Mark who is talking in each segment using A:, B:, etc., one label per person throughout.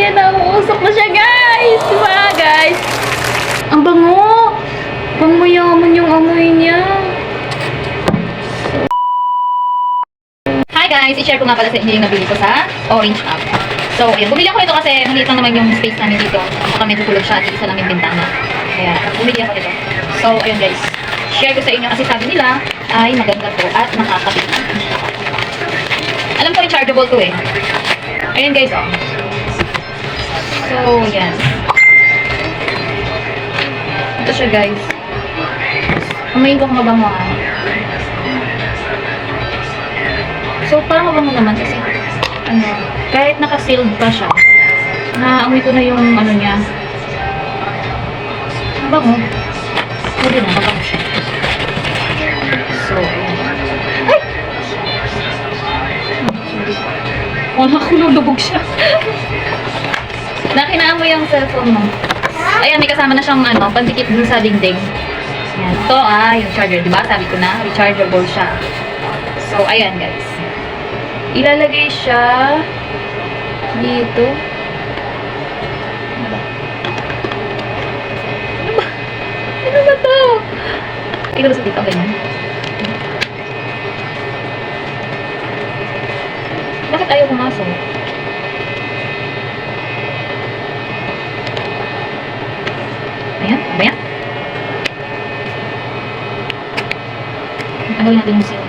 A: Ayan na, uusok na siya, guys! Diba, guys? Ang bango! Pang mayaman yung amoy niya. Hi guys! I-share ko nga pala sa inyo yung nabili ko sa Orange App. So, ayan. Bumili ako ito kasi maliit lang naman yung space namin dito. Saka medyo kulog siya at isa lang yung bintana. Kaya, bumili ako nito. So, ayan guys. Share ko sa inyo kasi sabi nila ay maganda to at nakakabit. Alam ko rechargeable to eh. Ayan guys, oh. So, ayan. Ito siya guys. Amoyin ko kung mabangoan. So, parang mabango naman kasi ano, kahit naka-sealed pa siya, naamoy ko na yung ano niya. Mabango. Pwede na, mabango siya. So, ayan. Ay! Wala ko nalubog siya. Nakinaamoy yung cellphone mo. Ayan, may kasama na siyang ano, pandikit dun sa dingding. Ayan. Ito yung charger, diba? Sabi ko na, rechargeable siya. So, ayan guys. Ilalagay siya dito. Ano ba? Ano ba to? Ikaw sa dito, ganyan. Bakit ayaw pumasok? Ayan, ba yan? Agawin natin yung seal.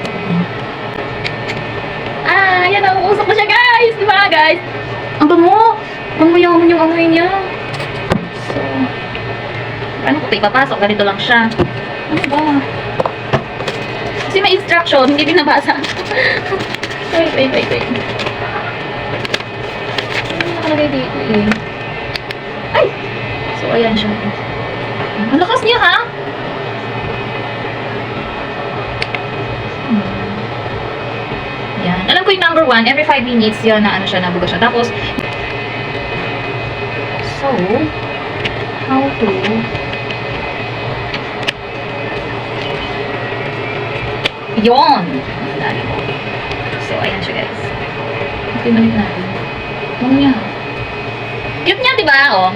A: Ayan na, uusok na siya guys! Diba guys? Ang bango! Pangmayaman yung amoy niya. So, paano ko ito ipapasok? Ganito lang siya. Ano ba? Kasi may instruction, hindi din nabasa. Wait. Ano nakalagay dito eh? Ay! So, ayan siya. Ang lakas niya ha? Yan. Alam ko yung number 1, every 5 minutes yun na ano siya, nabuga siya. Tapos, so, how to yun! Dali mo. So, ayan siya guys. Okay, balik natin. Ano niya? Cute niya, diba? Oh.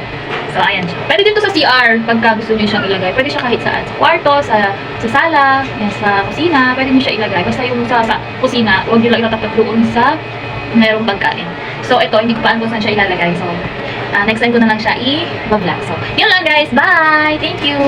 A: So, ayan siya. Pwede din to sa CR pagka gusto niyo siyang ilagay. Pwede siya kahit saan. Sa kwarto, sa sala, yan, sa kusina. Pwede niyo siya ilagay. Basta yung sa kusina, huwag niyo lang itatapat doon sa merong pagkain. So, ito, hindi ko pa alam kung saan siya ilalagay. So, next time ko na lang siya i-vlog. So, yun lang guys. Bye! Thank you!